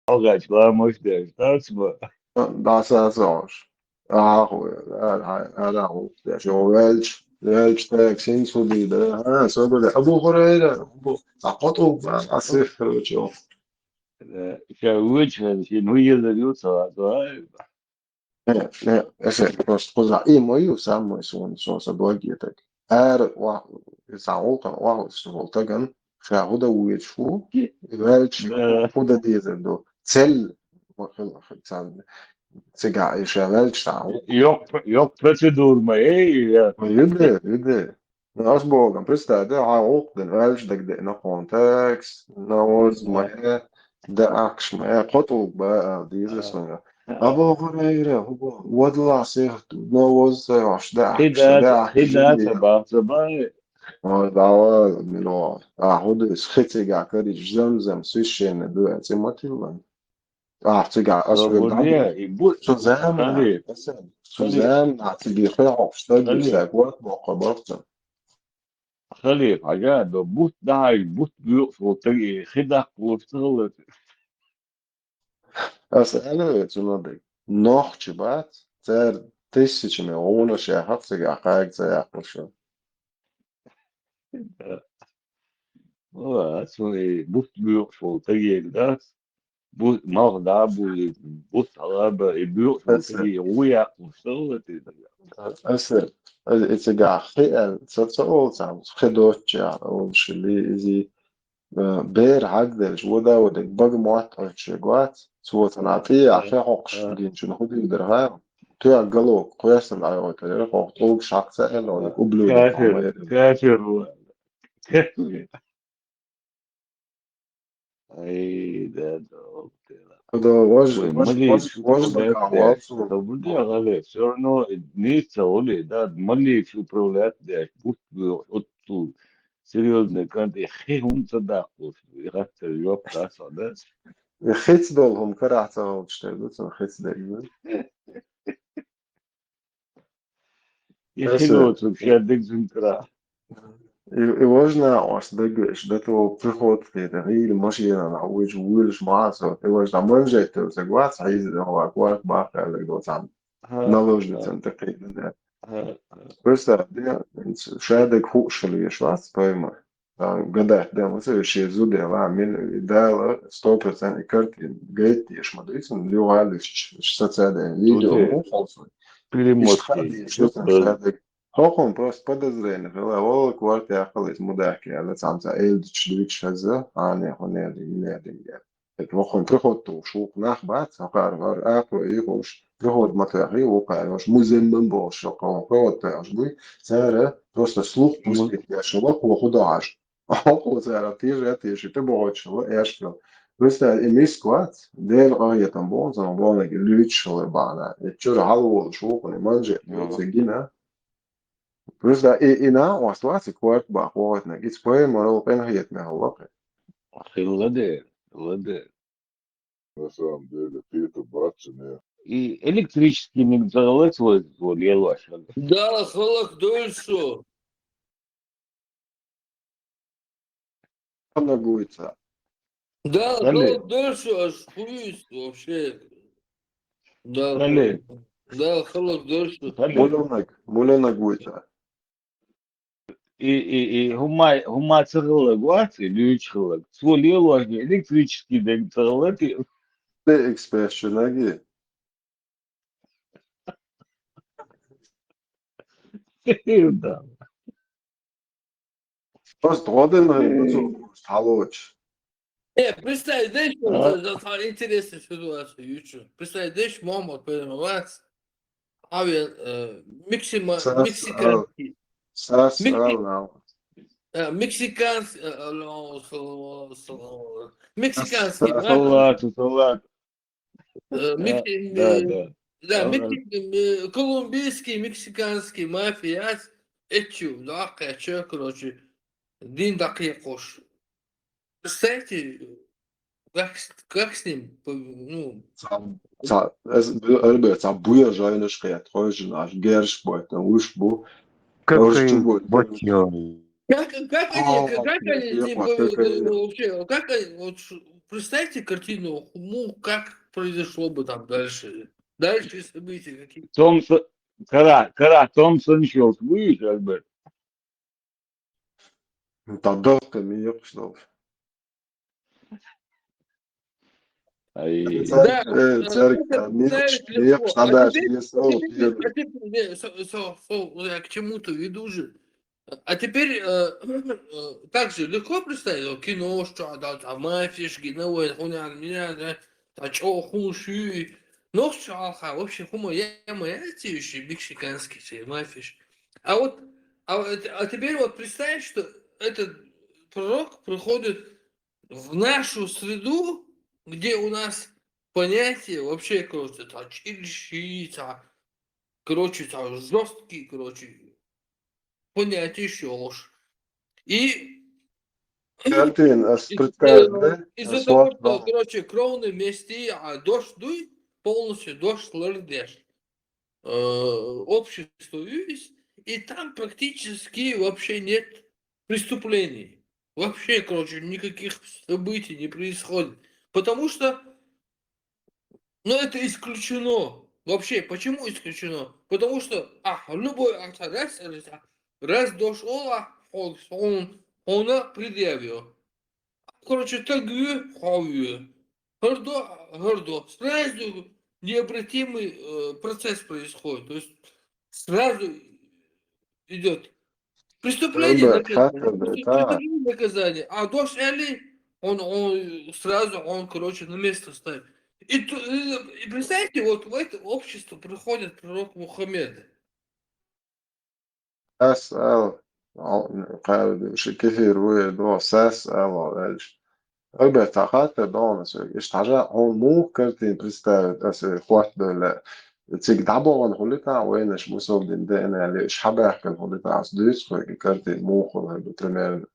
Algaç varmış der. Tartışma. Das esošs. هذا هو شو ويلش تاك سين سودي ده ها سودي أبو هريرة أبو أقطع أصفر شو Şavüç her şey. Nu yıldır yutsa. ne ese prost koza I moju samo son sa dogijetek wa sauka wa voltagan شاهده ويشوف welch huda dizer cel Cigā welch sau Yok prosedür mü? Ey ya. يدي أصبغ представь ده عقد welch ده na context knows ما ده أكش ما قطب بقى dieses أبو هريرة هو وضع سيرت نوز عش ده أكش ده Hida أكش sabah sabah. دعوة من هود سختي كاريج زمزم سويشين دو تيموتيلان تيجا أسوأ Lavoniya. دعوة Bu سوزام Khalid. Khalid. سوزام تيجي خير أفستاج Khalid. ساقوات مقابلة Khalid. Haga da but daha but büyük fotoğrafı. Hida kurtulur. أسأله تنادي نوح شبات تار تيسي مليون شاهد تيجا قاعد زي أقلشة Valla sonra but büyük fotoğrafı. Bu mal bu talaba büyük أسأل fotoğrafı. Uya kurtulur. أسأل تيجا خيال تتصور تعمل خدوش أو شلي إزي بير عقدش ودا ودك بق موات أرشيقات سوى تنعطيه عشان حقش دين شنو خد يقدرها تو قالوا كويس العيوة كده قلت شخص سهل ولا قبلوا لك Kafir. عماير Kafir bu. Kafir. Ay da da. هذا واج Ой, واج мали واج şu واج problem بقى de. واصل Da bu diye gale. Sonra neyse öyle da mali şu problem de. Bu otu. Серьезно, когда я da hatta yok da sana. خيت دولهم كرهت وتشتغلوا خيت دايما Я بس oturup şeydik zünkra. и важно ось дагеш до того приход كده هي المشينا نعوج ويلش معاه سو и важно منجت زغوات عايز هو اكوارك بقى لك دوت عم Ha, نلوج ha, تنتقي ha. Просто شهادة hochschule schwarz pojma. Gadā dēmas ir šie zudie lēmumi dēla 100% карты gaitieši Madrids un ļoti sacēdēja video Tude mūsu. перемотки. Ишхадиш مثلا شهادة هوكم просто подозрение فلا والله كوارت يا خلص مداك على سامسا إلدش دويتش هذا أنا هنا دي هوكم تاخد وشوك نخبات هقار أكو يخوش تاخد متاعي وقاعش مزمن باش هقار تاعش بي سعره просто слух пусть я шелок وخداعش هوكو سعره تيجي تبغى شلون إيش Просто иметь склад, der я там был, там был на лючилы бана. И чё халу шо, понимаешь, это гина. Просто и на у ситуации кварк ба хват на гит спой морал пен хет на халак. Хилладе. Хилладе. На самом деле, ты это братчина. И электрический мигдалет свой лелаш. Да, халак дольше. Она гуится. Да, Хали. халак дольше, аж хуюсь вообще. Да, Хали. да, халак дольше. Хали. Мулена гуится. И хума цирла гуати, лючила. Свой лелаш электрический мигдалет. Ты эксперт наги. Да. Просто роден на халоч. Представь, знаешь, это интересная ситуация, YouTube. Представь, знаешь, мама, понимаешь, мексиканский. Сас на. Мексиканский, мексиканский, Салат, салат. Да, да. да, колумбийский, мексиканский мафия, этю, да, что, короче, дин дакьякош. Представьте, как с ним, ну... Ребят, буя жайнышка, тройжи наш гершбойт, ушбу. Как ботьё. Как они, типа, вообще, как они, вот, представьте картину, ну, как произошло бы там дальше. Дальше события какие. Томсон, Kara Thompson şort buyur Albert. Tad dohka mi yapıştı. Ay, Да, Церковь, это представить не легко. yapıştı. Надо не слово Я к чему-то веду же. А теперь также легко представить, кино, что да, мафиш, геновой, хуйня, меня, да, а чё, хуши. Ну, что, вообще, хума, я эти еще мексиканский, все, мафиш. А теперь вот представь, что этот пророк приходит в нашу среду, где у нас понятие вообще, короче, чильщица, короче, жесткие, короче, понятие щелж. И Картин, из-за того, сват что, дом. короче, кровные мести, а дождь дует, полностью дождь лырдешь. Общество есть, и там практически вообще нет преступлений. Вообще, короче, никаких событий не происходит. Потому что, ну, это исключено. Вообще, почему исключено? Потому что, любой раз дошел, он предъявил. Короче, тагы, хавы. Гордо. Сразу необратимый процесс происходит. То есть сразу идет преступление, Albert, наказание. hakikaten Преступление, наказание. А дождь Эли, он сразу, короче, на место ставит. И представьте, вот в это общество приходит пророк Мухаммед. أسأل كثير ويدو أسأل Albert, haka danas, istaža, on muhkartin представить, хват бele, cik dabon hulita, وينش مسودين دينا اللي شحبح كان hulita عس دوس كارتين муху, примерно.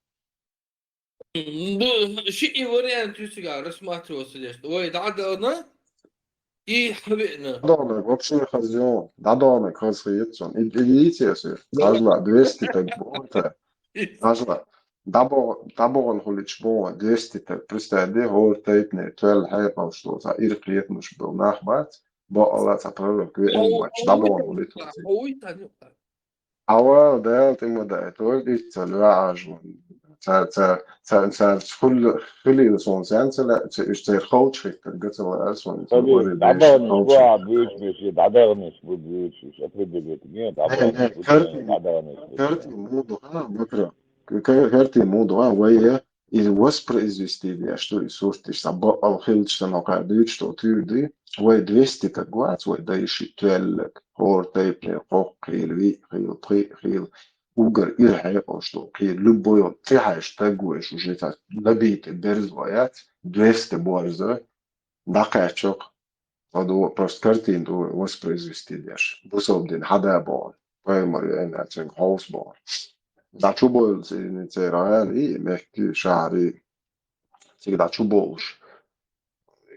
شيء вариант у себя рассматривался здесь. Ой, да, она и хвена. Dadomek, вообще хазион, dadomek хазиетсон. Идите, ажла, 200 так болта. Ажла. Dabon hulit шбо, 200 так, представь, هو تايتني 12 حيط أو شو، إيرقيت مش بناخ بات، بقى لا تقرر كوي إن واتش dabon hulit. Aua, det timma det, och det الواعج كل sån sen så just det coach fick det så var så tabii var det dadarmış bu coach. abi büyük şey dadarmış bu büyük şey şapırdı niye dadarmış bu dadarmış كارتي موضوع بكرة كارتي موضوع وهي воспроизвести, что Иисус, ты собрал хилчта на кадыч, что ты ды, вой 200 как гвац, вой да иши туэллек, хор тейпле, хох, хил, ви, хил, при, хил, угар, ирхай, что хил, любой, ты хаешь, тагуешь, уже так, набитый, берзвоят, 200 борзо, дакачок, воду просто картину воспроизвести, дешь, бусобдин, хадабон, поэмор, я иначе, хаусбон. Da čuboju se rajali, mehki šāri, cik da čubojuši,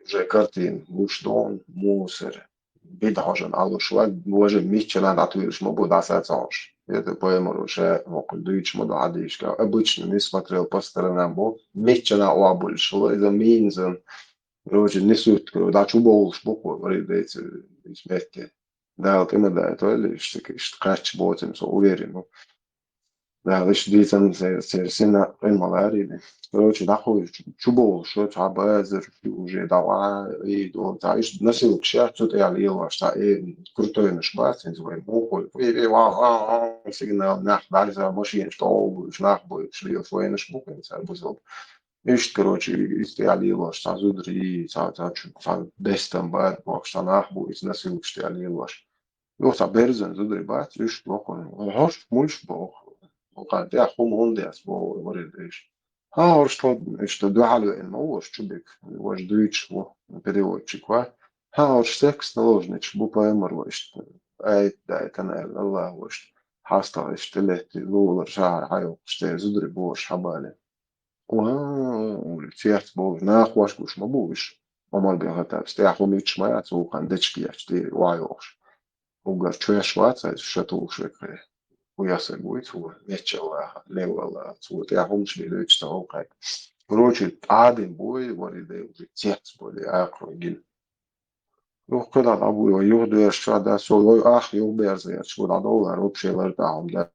že kartīn, mušdon, mūseri, bidažan, alušvag, bože, mišķenā натвириш, мобу да сацаш. Это поэмор уже, около дыч, моду адишка. Обычно не смотрел по сторонам, бо mišķenā обульшло, это минзен, короче, несут, да чубоjuši, боку, варидейцы, смехки. Да, вот именно да, это лишь, что кач ботим, со уверен, ну. Да, лишь дицам сильно المغاربة. короче, дохуй, чубол, что чабазер, уже дала, и вот, а еще носил к счастью, ты алила, что и крутой наш бац, называем, мухой, и сигнал, нах, дальше, машин, что, нах, будет, шли, свой наш мухой, бузол. Ишт, короче, и алила, что зудри, дестам, бат, что нах, будет, носил, что алила. Вот, а берзен, зудри, бат, ишт, локон, хош, мульш, бог. وقعد يحكم هوندي اسمه ورد ايش ها что дуалу eno čubik vaš duič vo переводчик ва ها текст наложнич бу поэмор ваш ай да это на الله ваш хаста اشتلت لول شعر حيو اشتي زدري بوش حبالي ولتيات بوش ناخ واش بوش ما بوش ومال بيغتا استياخو ميتش ما يعتو قندچكي اشتي وايوش وقال شويش واتس شتوش وكره وياسر بويت هو ميتشل ليولا صوت يا هم شبي ليش تهوقك короче, عادي بوي وريدي تيتس بولي آخر جيل يوه كده أبوي يوه ده شو ده سو يوه يوه بيرزي شو ده دولار وبشي لرتاهم ده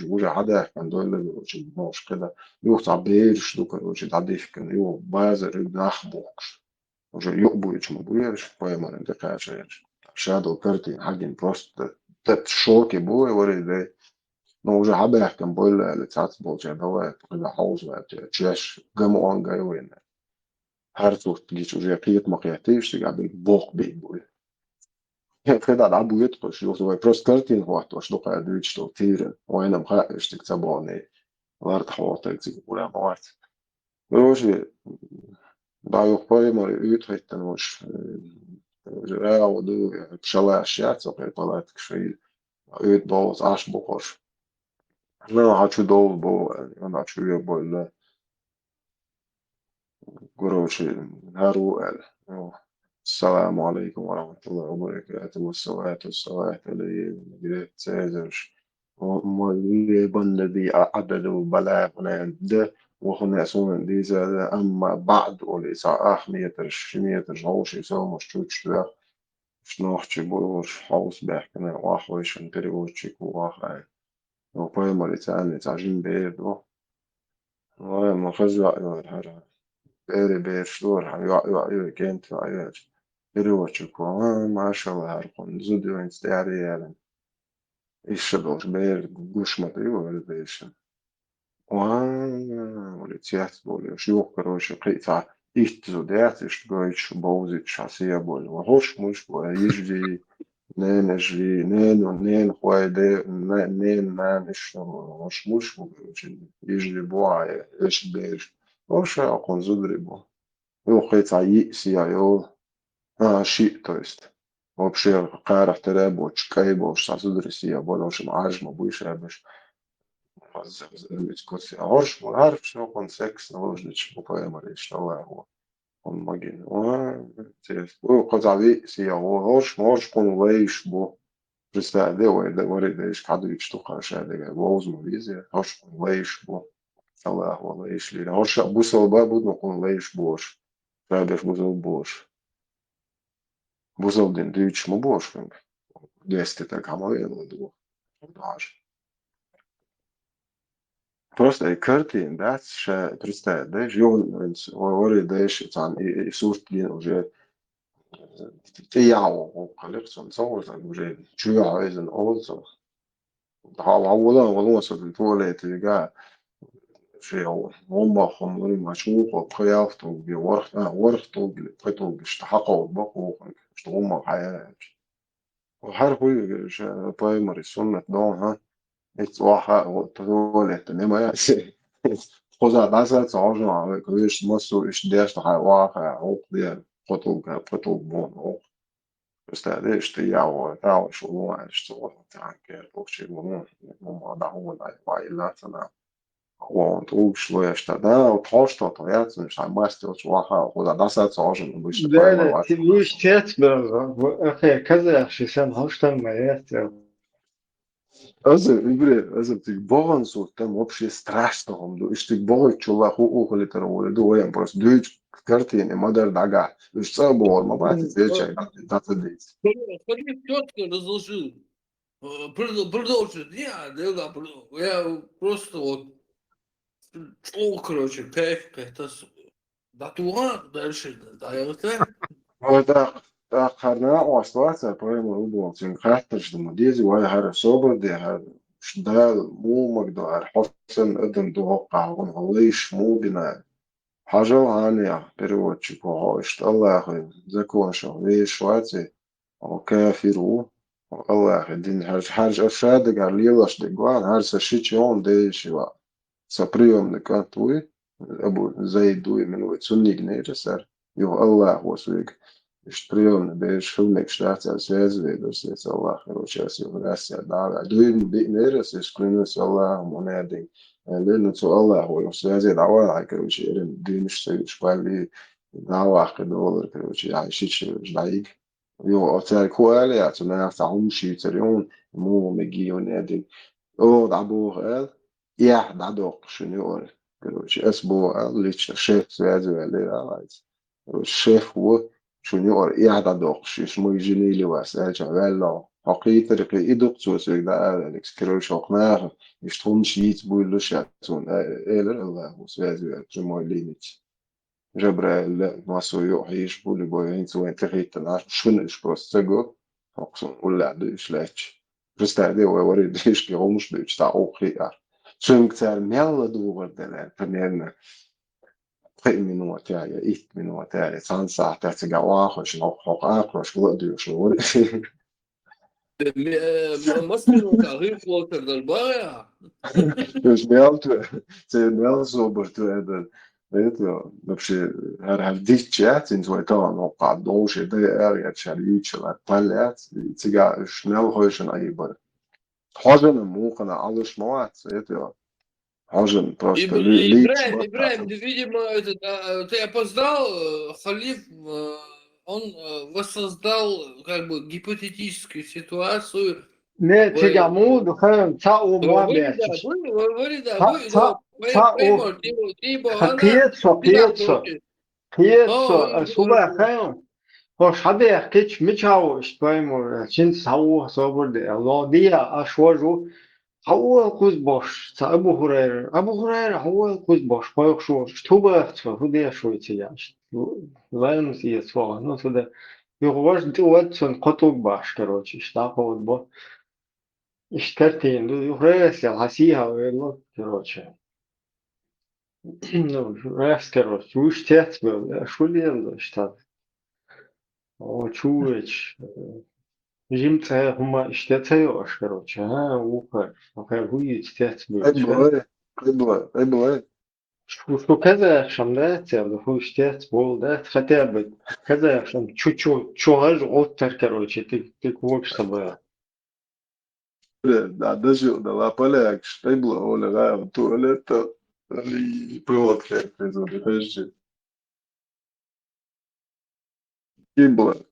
وجه حدا كان دولار وجه موش كده يوه تعبيرش دو كروجي تعديف كان يوه بازر نخبوكش وجه يقبو يجمع بويرش بوي ما ندقاش شادو كرتي حاجين بروست تت شوكي بوي وريدي no уже habehken boile le satsbolje dove da hauswert tschesh gamo angayoin هرتوخت جيش وجا قيت مقياتيش قاعد بوق بي بوي كده عبو يطقش يوتو بروست كارتين هو توش لو قاعد يشتو تيرن وانا مخاش تكتبوني وارد حواتك زي ولا موات روشي دا يقبل مري يتهيتن وش راو دو بشلا اشياء سوقي طلعت كشي يت دوز عش بوقش لا عاشو دوز بو انا عاشو يبو قروشي هارو السلام عليكم ورحمة الله وبركاته والسوات اللي قريت سيزرش ومن الذي عددوا بلاغنا ده وهنا سون ديزا أما بعد وليس ميترش هوش يسوي مشتوش ده شنوحش بوش حوس بحكنا واحوش انتريوشي كواحد وقايمة لتاني تعجين بيردو وما خزع الهرم بيري بير شلور كنت Переводчику, maşallah Erkun, Zudivin stari yani. İşte doğru, bir guşmadı öyle değişim. Улетят более шлюх, короче, قيتها إيش زودات إيش تقولش بوزي شخصية более وهوش مش более يجري نين أجري نين ونين خويدة نين مان إيش مش يجري بوعي إيش بيش وش أكون زودري بو يو قيتها يأسي يو شيء то есть вообще قارح ترابوش كايبوش تعتدرسي بولوش معاج ما بويش رابش كوسي عرش ما عارف شنو كون سكس نوجدش بقايا مريش الله هو كون ماجين وقطع سي هو عرش ما عرش كون ليش بو представляю, да وريد ايش قعدوا يشتوقع شهادة بوز مبيزي عرش كون ليش بو الله هو ليش لي عرش بوسو بابود ما كون ليش بوش رابش بوزو بوش Buzovdin dyč mu boškam. Desite tā kā malielu do. Daži. Просто картин, да, представь, да, он говорит, да, там Иисус дин уже تياو коллекцион соус уже чуяизен also. Да, والله والله صدق туалет ига شيء هم خمرين مشوق قيافته بورخ ورخ طوق قطوق اشتحقوا بقوا اشتغلوا حياة وحرفوا برايمري سنة دون ها واحد وتقول ما يعني خذ عدسة عشان على كويش مصر إيش داش تحت واحد عوق دي قطوق بون عوق بس ده إيش تياو تاو شو إيش تقول تاع كده وشيء مو ما ده هو ده وايد سنة وانتو شوية اشتدا وتحوشت طيات مش عم باستيوش واحد خذ عدسة عشان مش ده برايمري أنا واحد تبيش تتبع أخي كذا شيء سام هوشتن ما يستوي Also tych balansów tam вообще страшно, что tych балансов чулах ухали таровали, дуем просто дуешь в картине, модер дага, дуешь цабор, мабати вечер, дата дейс. Хоть четко разложил. Продолжит. Я просто вот короче, кайф, это да туа дальше, да, я вот так. Вот آخرنا وصلت پای مرو چون خاطرش دمديزي ولا هر صبر دي هر شدال مو مقدار حسن قدم توقع ونهليش مو بنا حاجة هانية переводчику هاشت الله أخي زكون شو ليش واتي وكافرو الله أخي دين هرج أشاد قال ليلاش دقوان هرس شيتشون دي شوا سبريوم نكاتوي أبو زيد دوي من وتسني جنيه سر يو الله وسويك اشتريهم بيش فيلمك شتات أساس بيدرس يس الله خير وشاس يغراس يدعى دوين بينيرس يسكرينوس الله منادي لأنه تو الله هو يساس دعوة على كروشي إرن دينش سيش بالي دعوة كدولار كروشي عايشيش جدايق يو أتاري كوالي يعني نفتحهم شي تريون مو مجيون يدين أو دعبوه قال يا دعدوق شنو Короче, es был лично шеф связи валералайс. Короче, шеф هو شنو قاعد دوق شو ما يجيني لي واسع شغال حقيقة رقي إدوق توسيق دا أليكس كروش حقناه يشتون شيت بويلو شاتون إيلر الله هو سوازي جمع لينيتش جبرا ما سويو حيش بولي بوين سوين تخيط ناش شنش بروستيجو حقصون ولا عدوش لاتش جستعدي ووريد إيش كي غمش دوش تا أوخي شنك تار ميلا دوغر دلان فنيرنا 3 minuter, ja, 1 minuter, sen saat ترجع واخش نوخ اخش وقدر شنو مصر وتغيير ووتر البايع. Dus wel zo bedoeld. Weet je, dat je haar dicht chat in zo'n taal nog gaat doen, je dat er je challenge laat palet, die ga snel huizen aan je bord. Hazen en mogen alles maat, weet je. Hazen просто лич вот так. Ибраим, ты, видимо, ты опоздал, Халиф, он воссоздал как бы гипотетическую ситуацию. Ne tigamu duhan ta o ma beachish. Ta o Pietro, suba khayon. Hoş hadi geç mi çao iştaymo çin savu soburde Allah diye aşvoju هو كوز باش تا أبو هريرة هو كوز باش بايق شو شتوبة أختفى هو دي شوي تيجاش لا نسي أسفار نو تدا يغواش دي وقت سن قطوك باش كروش اشتاقه ودبا اشترتين دو هريرة سيال هسيها ويلا كروش نو راس كروش وش تيت بل شو اللي يلا اشتاد أو شوش جيمت هما اشتاتها يوش كروش ها وقر وقر هو يتيت بل قبل شو كذا عشان ده يعني هو اشتيت بول ده ختابت كذا عشان شو هاج اوتر كروچه تك وقت صباح даже дала поляк, что было, Оля, да, туалет, ali провод как-то, подожди.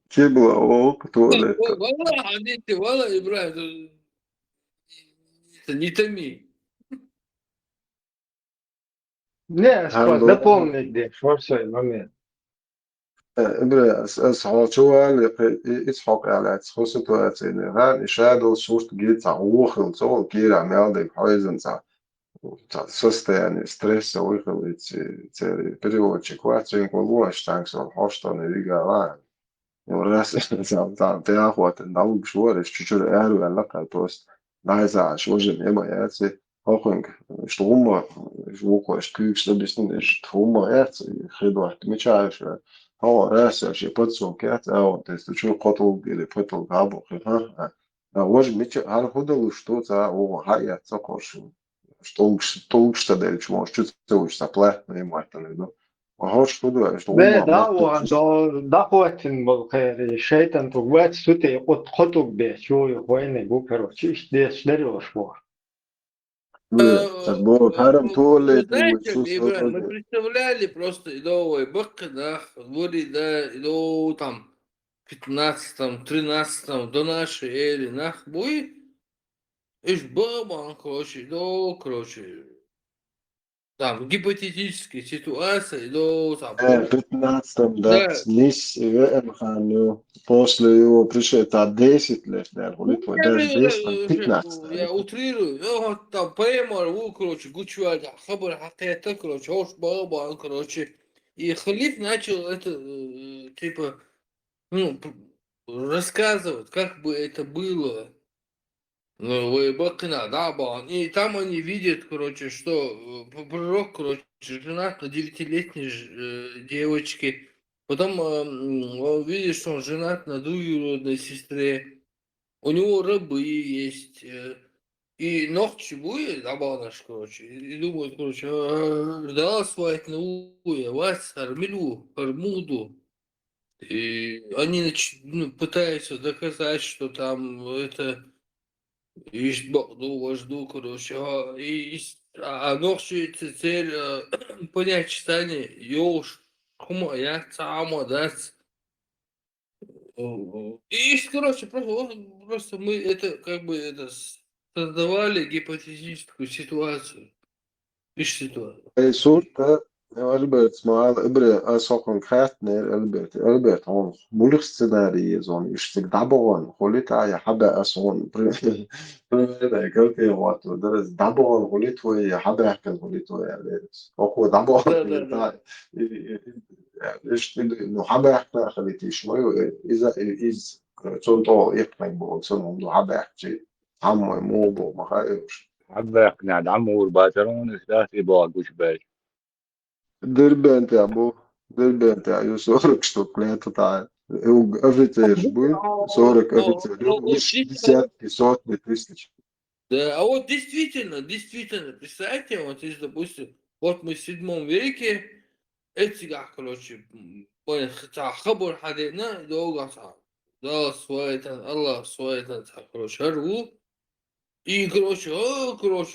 Кибла, о, туалет. والله حديثي والله إبراهيم не томи. Не, спас, дополнить где, что все, момент. إبرة أصحى شو اللي يصحى على خصوصا تسيني إشادو شوست جيت عوخل شو كير عمال دي حايزن سست يعني ستريس ويخل تسيري بريو تشيكواترين كلوا اشتانك سو الحوشتان يريقا لاين والراس تاخوات النوب شوار تشجر اهلو علاقة توست نايزا شوجن إما ياتي هوخنك شتوما شوكو اشتكيكس لبسن اشتوما ياتي خيدو احتميش عارف هو راس شي بوتسو كات او تستشو قطو اللي بوتو غابو ها وش ميتش هل هدلو شتو تا او هاي تسقوش что лучше дальше можешь чувствовать заплатно и мартаны, да. Ага, что да, что ده ума ده марту. ده قوة بالخير الشيطان تقوات سوتي قد خطوك به شو يخويني بو كروچه ايش ديش داري وشبور Так было, харам туалет, и Знаете, вот Ибраим, мы представляли просто идовой бак, да, говорит, да, идо там 15-м, 13-м до нашей эры, нах, будет, ишь, бабан, короче, идо, короче, там, гипотетические ситуации, идо, там, 15 да, да, снись, мханю, после его пришел, 10 лет, да, ну, говорит, даже 10, 15. я утрирую, вот там прямо, короче, гучвали, хабар, хатета, короче, ош бабан, короче, и халиф начал это, типа, ну, рассказывать, как бы это было. Ну, Бакина, да, бан. И там они видят, короче, что пророк, короче, женат на 9-летней девочке. Потом он видит, что он женат на двоюродной сестре. У него рабы есть. И ночью будет, да, банаш, короче. И думают, короче, да, свайт на уя, вас, армилу, армуду. И они пытаются доказать, что там это иш баду вожду, короче, ночью это цель понять читание, ёж, хума, я сама, да. И, короче, просто мы это как бы это создавали гипотетическую ситуацию. İşte صورة ألبرت مع إبرة أساقن خاتنر ألبرت هون مولخ سيناريو زون يشتك دابون خليتا يا حدا أسون بريمير كلتي واتو درس دابون خليتو يا حدا يحكي خليتو يا درس أخو دابون da. ينتاع إيش إنه حدا يحكي خليتي شوي إذا إز تونتو يقنع بو تونو إنه حدا يحكي عمو مو بو ما خايفش حابة يقنع عمه والباترون ثلاثة باقوش باش Derbente, jo sorg što klētāji. Oficieši bija, sorg oficieši, десятки, сотни тысяч. Да, а вот действительно, представьте, вот если, допустим, вот мы в 7 веке, эти, короче, понял, хотя хабар хадина, долго да, Аллах свой, короче, рву, и, короче,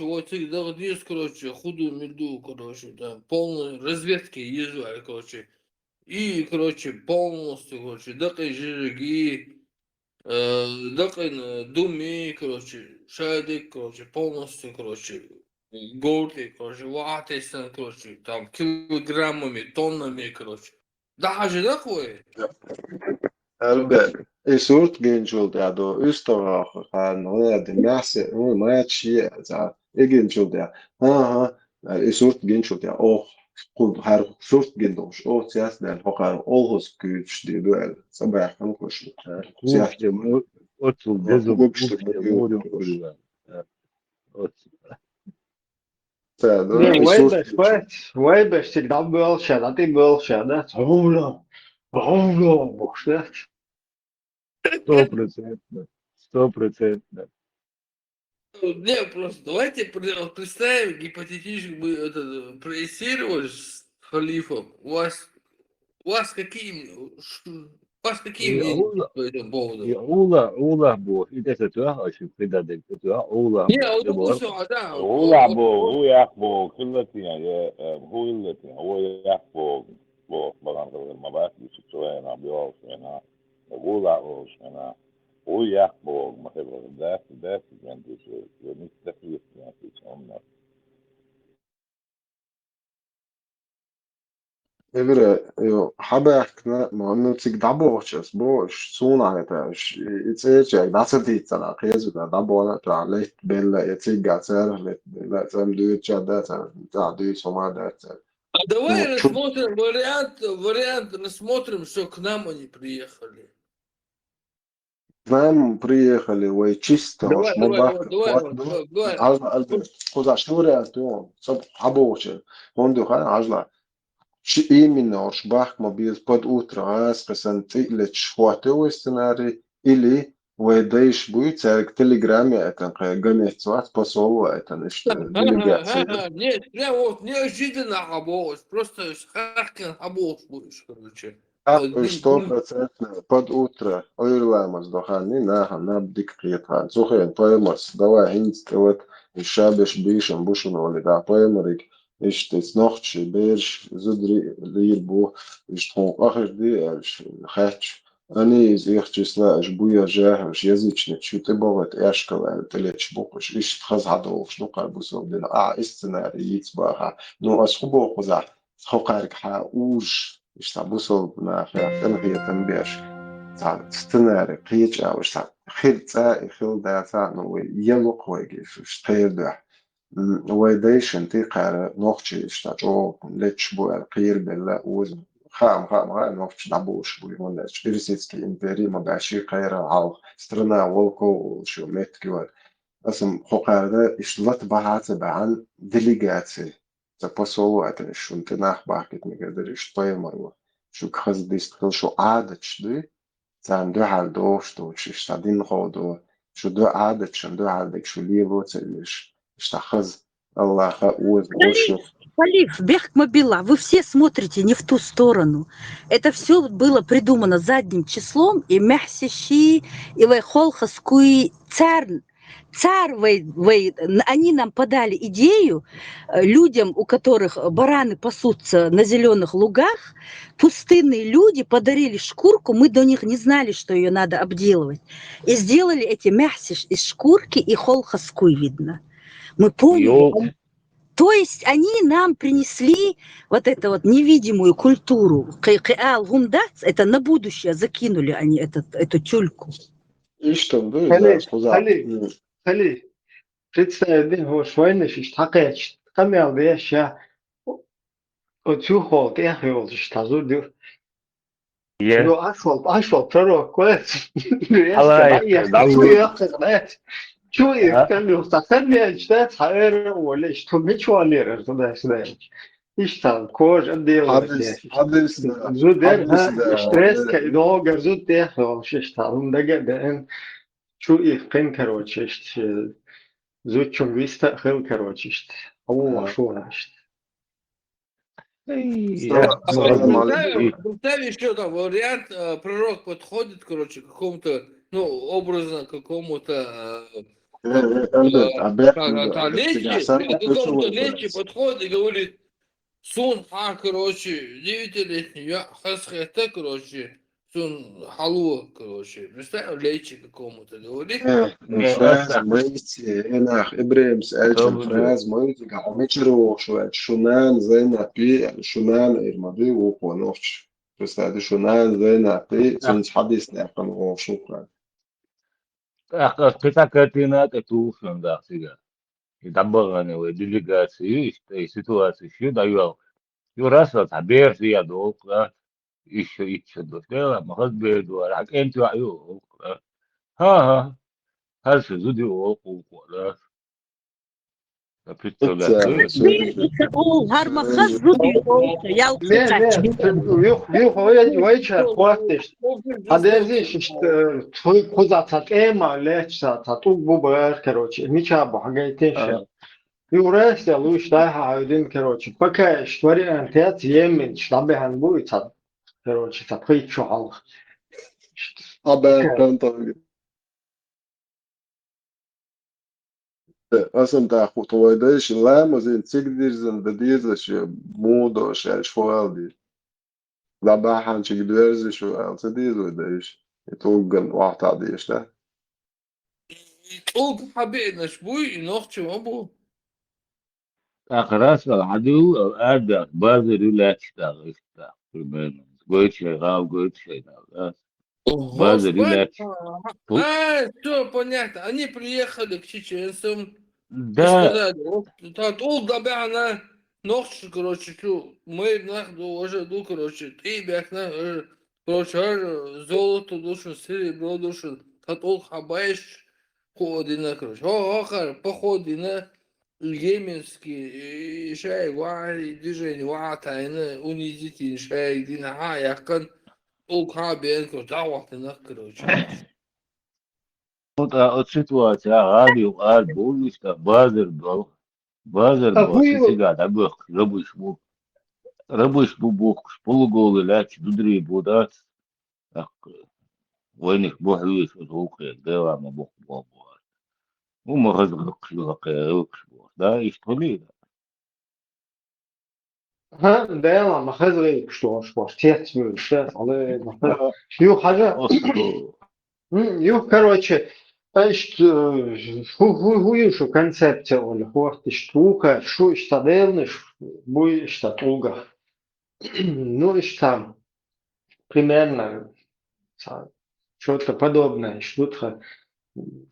вот их, да, есть, короче, худу-меду, короче, да, полной разведки езжали, короче, и, короче, полностью, короче, дакай жиги, дакай думи, короче, шадик, короче, полностью, короче, гордый, короче, ватайся, короче, там, килограммами, тоннами, короче. Даже такое. Elbette. Surt gençoldu üstava han oladu messe o maçı za gençoldu ha surt gençoldu o kul her surt gençoldu o siyaseten hokar olhos güç diye böyle sabah kan koşu Siyaset otul dezo modu kullan. Не, Уэйбэш всегда был щада, ты был щада. Ровно, может, да? 100%. Не, просто давайте представим, гипотетически мы это проецировали с халифом. У вас какие мнения по этому поводу? Ulah bu. İde setuah aşık kıda de setuah. Ulah Не, bu. вот De var. допустим, да, هو يحبو هو يحبو كلتي يعني هو يلتي هو يحبو بو بغان قبل ما بقى يسوي أنا بيوص أنا بقول أنا هو يحبو ما خبر ده يعني مستفيد يعني شو Evre, jo, habekne, man cik dabošas, boš, sunājoties, ieciečēk, nasatīt sanāk, iezudā dabona, tā, leit, belle, ja cik gāds ir, leit, zem dūčā, tā, dūč, omā, dēcē. А давай рассмотрим вариант, рассмотрим, что к нам они приехали. К нам приехали, vai чисто, Давай. Ажла, куда, что вариант, он, соб, habоšas, он духай, ажла, именно уж бахма без под утро аскасан тилеч хватил сценарий или выдаешь будет в телеграме это гонец вас посол это делегация. Нет, прям вот неожиданно обоз, просто харкин обоз будешь, короче. 100% под утро ойрламас дохани на бдикриетхан зухен поэмас давай хинстелет шабеш бишен бушуноли да поэмарик إيش نوختش بيرش زدري ليربو إيش تون آخر دي إيش خاتش أني زيختش سلا إيش بويا جاه إيش يزيتش نتشو تبغت إيش كلا تلاتش بوكش إيش تخز عدوش نو قلبوسو دينا إستناري يتباها نو أسخبو خزع خوقارك حاوش إيش تعبوسو بنا خيار تنهي تنبيش تاع استناري قيتش أو إيش تاع خير تاع خير دا تاع نو يلو قويجيش إيش خير دا ويديشن تيقار نوختشي اشتاجو لتش بو القير بلا وز خام نوختش دابوش بو يونش пересидский империи магаши قير عاو страна волко شو متكوا اسم خوقارده اشلت بحث عن делегации запасову это شو انت ناخ باكت مقدر اشتاي مروا شو كخز ديستقل شو عادتش دي زان دو حال دوشتو اشتادين خودو شو دو عادتش دو عادك شو ليبو تسلش اشتخز الله Халиф, Бехмобила, вы все смотрите не в ту сторону. Это все было придумано задним числом, и Мяхсищи, и Вайхолхаскуи царь, они нам подали идею, людям, у которых бараны пасутся на зеленых лугах, пустынные люди подарили шкурку, мы до них не знали, что ее надо обделывать. И сделали эти Мяхсиш из шкурки и Холхаскуй, видно. Мы поняли. То есть они нам принесли вот эту вот невидимую культуру. Киал гумдац, это на будущее закинули они эту тюльку. И что, да, сказал. Хали, представь, вот швайны шиш такая, камел да я вот чухол, я хил шиш тазу дыр. Е, Ну ашвал, пророк, колец. Резко, да, алай, я давай. чую, камел, совсем не читает, хайр, оля, что ничего не раз, туда. İşte koca diyorlar Hadis da, Züder hadis ha da. stres ke doğru züder olmuş işte onda gelen şu ihken karoç işte züçüm vista hıl karoç işte o şu işte Салам алейкум. Представь еще там вариант, пророк подходит, короче, к какому-то, ну, образно, какому-то Evet, лечи, какому-то лечи подходит и говорит, Сун, короче, 9-летний, я хасхета, короче, сун халуа, короче, представь, лечи какому-то говорит. فراز ميتي هنا إبراهيم سألت فراز ميتي قامتشرو شونان زينا بي شونان الماضي وقونوش بس هذا شونان زينا بي سنس حديث نعقل وشكرا kita katina itu sudah sih. Kita bahkan we delegasi situasi sih dayu. Rasa taber sih ya dok. İş doktor mahal bedu. Rak enti ayu. Ha. Her sözü diyor okula. إنت Kapitülasyon. О, гармахазу я ne yok o kuat işte Hadezi işte tuy kuzatat ema leç zatat bu bar karoç niça bu hagayten şey Юрес я луч да один короче пока штори антет yemin штабе хан bu tat короче tat hiç çoğal أبا كنت أصلا تاخو تويدش لا مزين تقدر بديزش مودوش شوال دي لا باحن تقدرش شو تديز وديش يتوقن واحد عديش ده Толк حبيبنا شبوي نوختي مبو. Akras adu ada bazı relaxta işte. Goit şey gav goit şey da. Bazı Господи. relax. Все понятно. Они приехали к чеченцам и Да, сказали, вот, толк добяна, нохчи, короче, мы уже, короче, ты бяхна, короче, золото душен, серебро душен, толк хабаешь, ходина, короче, походина, Йеменский, шай, вай, движение, ватайна, унизительный, шай, дина, яхкан, толк хабен, короче. o situația are ar bol işte bazı siga da bu răbuș bu полуголый ляч дудри буdat وينك بوحويش وتوقع دوا ما بوح وما غزق да iştoli ها ده ما خزري شو تيت مش على يو حاجة osto يو короче ايش هو شو концепция ولا هو штука شو اشتغلنش بوي اشتغلга ну и там примерно что-то подобное что-то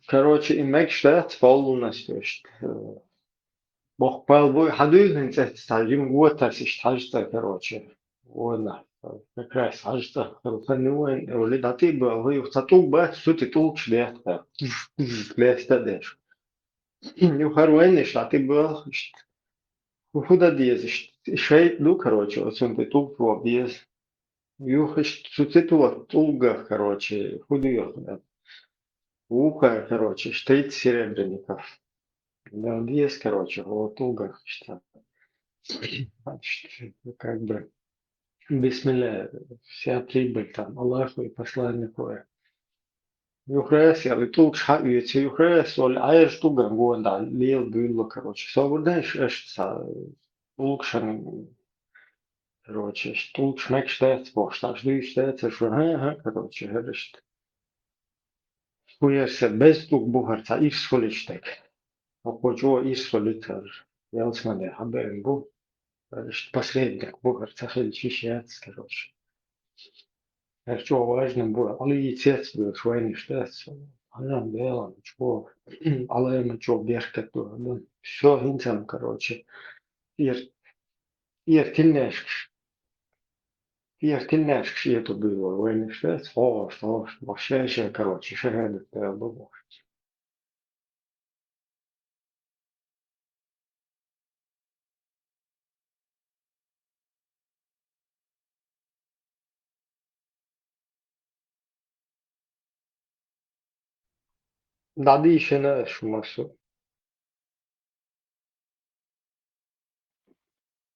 короче и мэг штат полностью بقبل بوي حدود انت تستعجم قوة تستعجت короче ولا كراس عجت الفنوين ولد عطيب هو يخططوك بقى صوتي طوق شليت شليت تدش يخروينش عطيب بقى وخدا ديز شيء دو короче вот он ты طوق هو ديز يوخش صوتي طوق короче худый уха короче штейт серебряников да диез короче вот طوق что как бы Бисмилля, вся прибыль там, Аллаху и посланнику. Юхрес, я летул шагуете, юхрес, ол айр штуган гонда, лил было, короче. Собордаешь, эшца, улкшан, короче, штук шмек штец, бошт, аж ды штец, короче, гершт. Хуерся, без тук бухарца, и в солиштек. Охочу, и в солитер. Я смотрю, Хаберин был, посредник, был, Арцахель Чищец, короче. Что важно было, але отец был швейный штат, она была, что, але мы что, бежка то, все инцам, короче. Ir tilnēšks ietubiło, vai ne šveic, вообще, короче, шагает было. Надо еще на шумасу.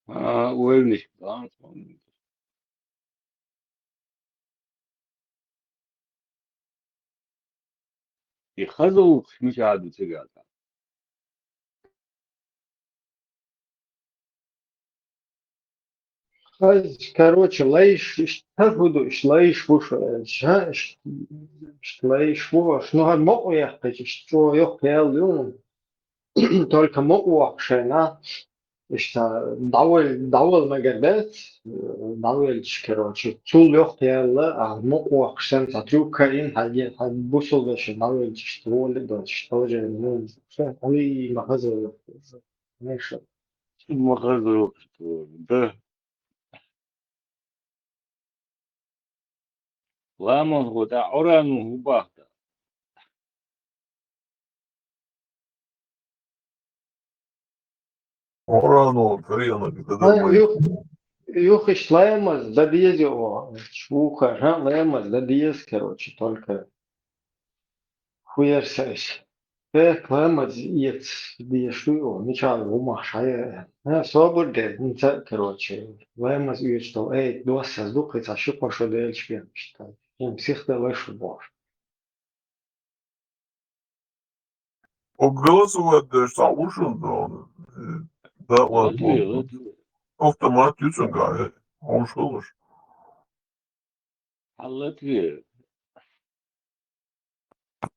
Уэльнич, да, и хазу смешаду цыгата. Короче, лайш, как буду, лайш лайш ну, а могу я, что я хотел, только могу вообще, на. İşte davul megadet, davul короче, чул ёхтелле, а моку акшен татрюкаин хаги бусул беши давул чтоле да чтоле ну все они магазин знаешь Махазу, что, да. Ламон года орану губахта. Орано, хрена, когда юх ишлемас да диезио чука лемас да диез короче только хуерсайш Лемас иет диешлю ничего ума шая свободе короче лемас иет что два создуха это шипа что дельчпен считай им всех давай бож Голосовать саушен, да, Латвия, ладно. Латвия. Автомат yüzünden hoş olur. А Латвия.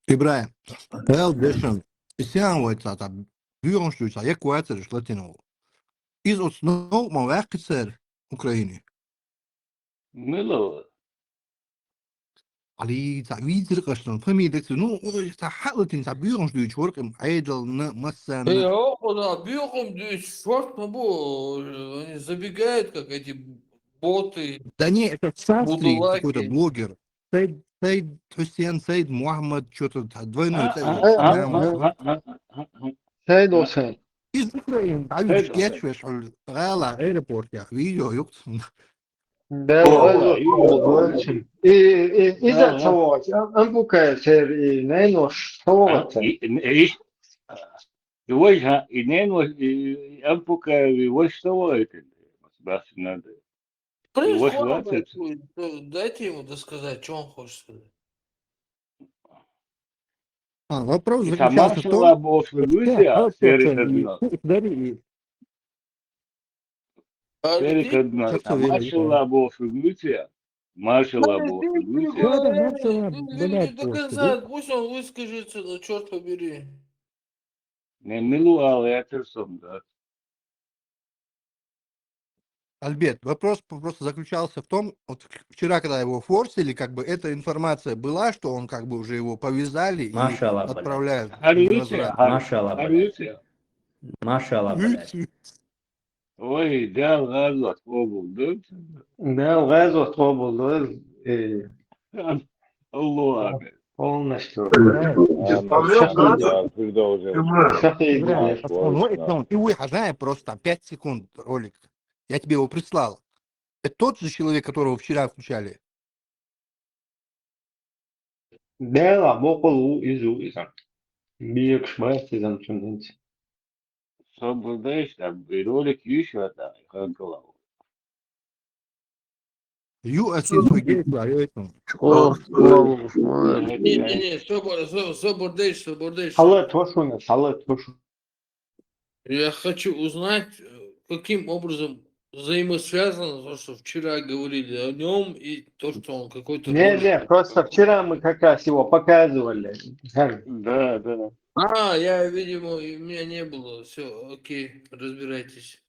Ibrahim, heel dešan, isjānvojcā tā bjornšļūcā, ja ko atceries Latino. Izot no man vēkcer Ukraini. Мило. Ali tā vīdzirkašana, famīdektu, nu, tā halatin tā bjornšļūc vorkam aidal na massan. Да, бьехом, черт побо, они забегают, как эти боты, Да не, это Сафри, какой-то будулаки. блогер. Сейд Хусейн, Сейд Мухаммад, что-то двойной Т. Hey dostum. Из Украины, а Сейд ведь geçmiş Gala airport ya, video yok. İzle savaş. Bu kadar ser ne noş savaş. Войша, и не ампука, и вот что это. Бас надо. Происходит, дайте ему досказать, что он хочет сказать. Вопрос И заключался сама в шла том, босс Люсия, сама шла босс Люсия, маршала босс Люсия. До конца, пусть он выскажется, но черт побери. Не милуал Этерсон, да. Альберт, вопрос просто заключался в том, вот вчера, когда его форсили, как бы эта информация была, что он как бы уже его повязали и отправляют. Машала, Ой, да, ладно, пробовал, да? Да, газу пробовал, Алло, полностью. И выхожая просто 5 секунд ролик. Я тебе его прислал. Это тот же человек, которого вчера включали? Да, бокол изуиза. Биг шмастизам чундинц. Соблюдаешь, там, и ролик еще, да, как голову. US-49 арıyorum. Не, собордейш. Салат тошу. Я хочу узнать, каким образом взаимосвязано, то, что вчера говорили о нем, и то, что он какой-то Не, просто вчера мы как раз его показывали. Да, да. Я, видимо, и у меня не было. Все, окей, разбирайтесь.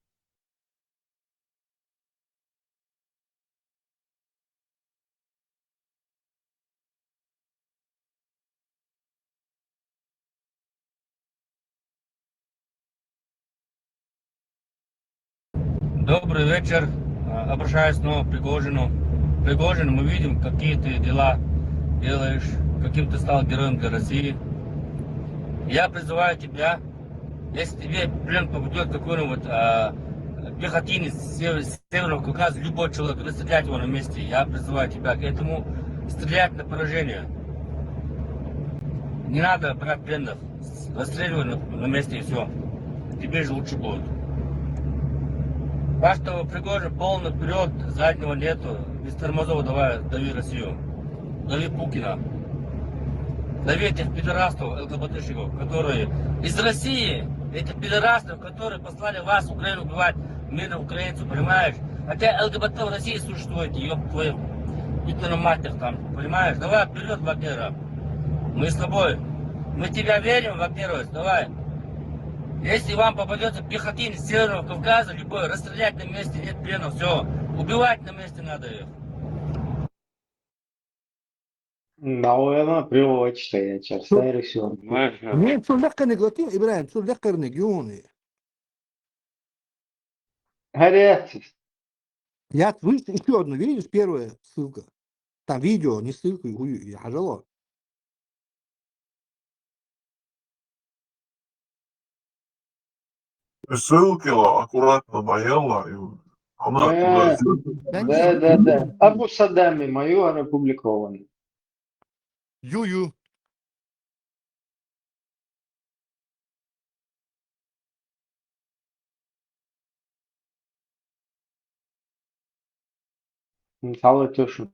Добрый вечер. Обращаюсь снова к Пригожину. Пригожин, мы видим, какие ты дела делаешь, каким ты стал героем для России. Я призываю тебя, если тебе плен попадет какой-нибудь пехотинец с Северного Кавказа, любой человек, расстрелять его на месте. Я призываю тебя к этому, стрелять на поражение. Не надо брать пленных, расстреливай на месте и все. Тебе же лучше будет. Так что Пригожин полный вперед, заднего нету. Без тормозов давай, дави Россию. Дави Путина. Дави этих пидорастов, ЛГБТщиков, которые из России, этих пидорастов, которые послали вас в Украину убивать мирных украинцев, понимаешь? Хотя ЛГБТ в России существует, ёб твою, на матерь там, понимаешь? Давай вперед, Вагнера. Мы с тобой. Мы в тебя верим, Вагнерович, давай. Если вам попадется пехотинец с Северного Кавказа, любой, расстрелять на месте, нет плена, все. Убивать на месте надо их. Наверное, привычно, я честно решил. Нет, все легко не глотим, Ибраим, все легко регионы. Горячий. Я слышу еще одну, видишь, первая ссылка. Там видео, не ссылка, я хожала. Ссылки аккуратно наела, и она туда... Да. Абу Саддами майор опубликован. Ю-ю. Сало тюшу.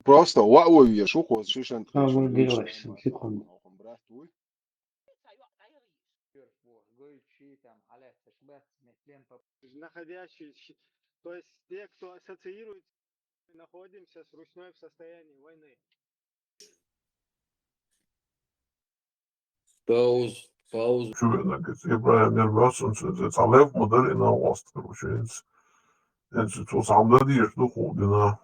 Просто وقوي شو شيشان Обалделась, секунду. Находящиеся, то есть те, кто ассоциируется, находимся с Русней в состоянии войны. Пауз. Чувак, İbrahim Erbaş'ın sözü, Salev modeli na vast, короче, en så samlade de ju hodina.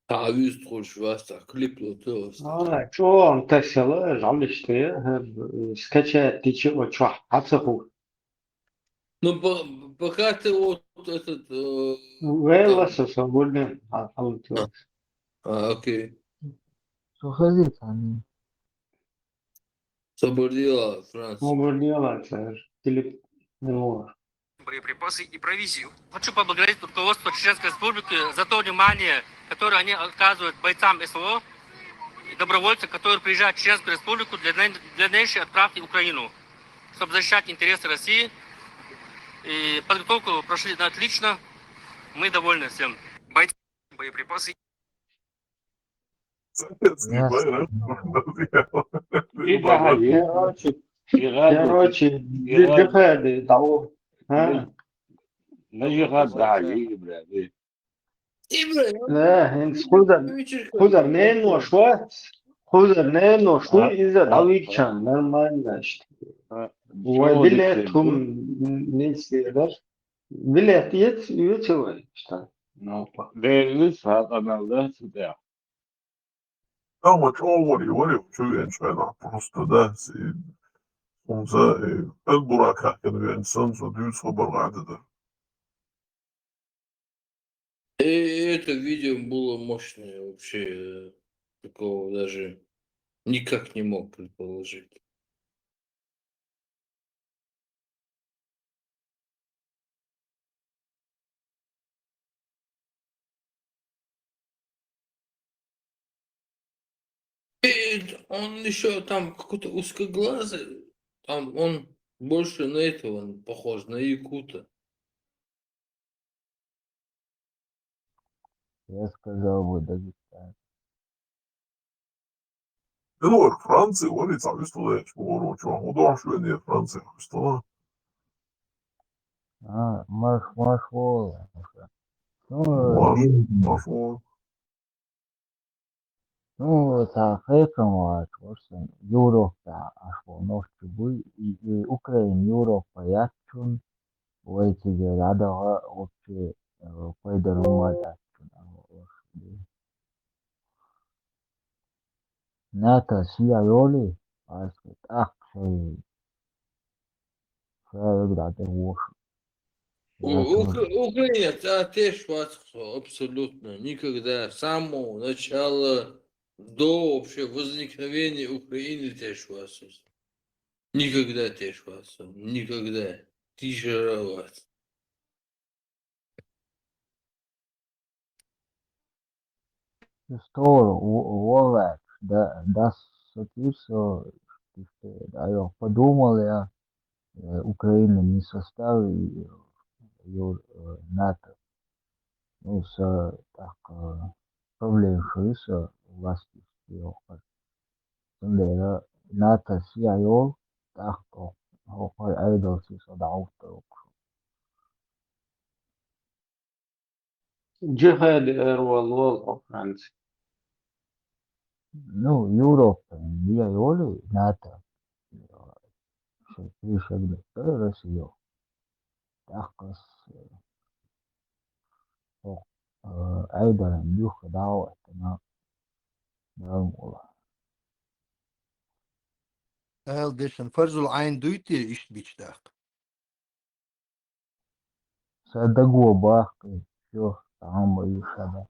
Taviz Troşvasta, Kliplo Tövs. شو انتشر على الشيء скачать течет что حسخو Ну, пока ты вот этот... ولا свободен окей. Сухозерками. Собордила, Франц. свободен телеп Боеприпасы и провизию. Хочу поблагодарить руководство Чеченской Республики за то внимание, которое они оказывают бойцам СВО и добровольцам, которые приезжают в Чеченскую Республику для дальнейшей отправки в Украину, чтобы защищать интересы России. И подготовку прошли отлично. Мы довольны всем. Бойцы, боеприпасы. Советский байрак. короче джихады того نجيخات دعالي لا خذ منه شوية Хузернено, что из-за давичан, нормально, что. Билетум не съедаш. Билет есть, что? Ну, Belli saat kanalda çıkıyor. Ama çoğu var ya şu gençler просто ده خمسة البراك كانوا الإنسان صديق صبر عدده. Это видео было мощное вообще. Такого даже никак не мог предположить. И он еще там какой-то узкоглазый. Там он больше на этого похож, на якута. Я сказал бы Дагестан. Ну, Франция говорит, а что это, что чувак, удачно не Франция, что Маршвола. Ну, пошло. ну, tā Hēkamā atšķirsim Eiropā nošķi и Украина, Европа, Ячун, Войциге, Радова, вообще, Пайдарумат, Ната, Сияйоли, Аскет, Шайград, Вош. Украинец, теж вас абсолютно никогда, с самого начала до вообще возникновения Украины теж вас. Никогда теж вас. Никогда. Тише вас. Store, Wallach, das сатирство, что подумал я, Украина не составит НАТО. Ну, так, проблем шуйса власти стиохар. Сандера НАТО CIO, так, хохар айдол сисо дауфта. جهاد والوضع فرنسا. Ну, Европа, CIO, НАТО. Шагнет, Россия. Так, أيضا يوخ دعوة والله. Дешен фарзул айн дуйте иш бичтах. صدقوا باقي شوف عمر يشبه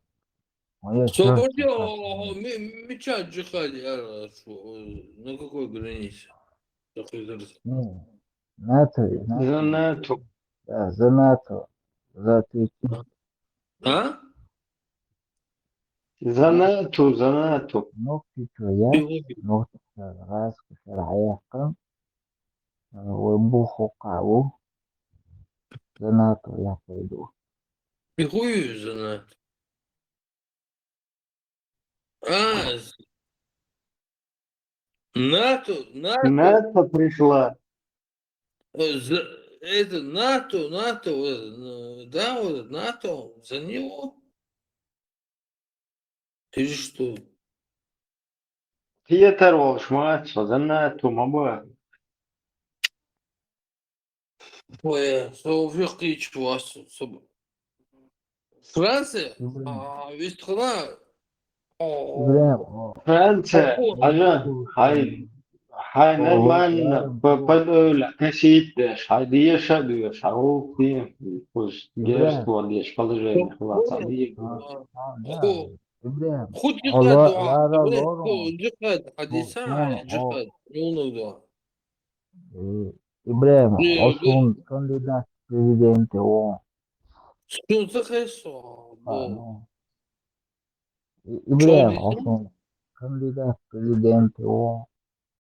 моя Освободил сердце меча джихади, на какой границе? ну, НАТО, За НАТО. да, за НАТО, за ты, А? За НАТО. ну, твоя, ну, раз, шарая, ويبوخوا قعوه за НАТО я пойду. Пихую за НАТО. НАТО. НАТО пришла. Это НАТО, да, вот НАТО, за него. Или что? Пьетер Волшмач, за НАТО, маба. Ой, советский вас. Франция? Ведь страна. فرنسا هاي نمان بدأ كسيتش هاي ديش هدوش هاو في وش جيرت وديش بلجين خلاص هذيك خد جهاد جهاد حديثة جهاد يونو إبراهيم أصلا كانديدات президент ООН. شنو تخيصو إبراهيم أصلا كانديدات президент ООН.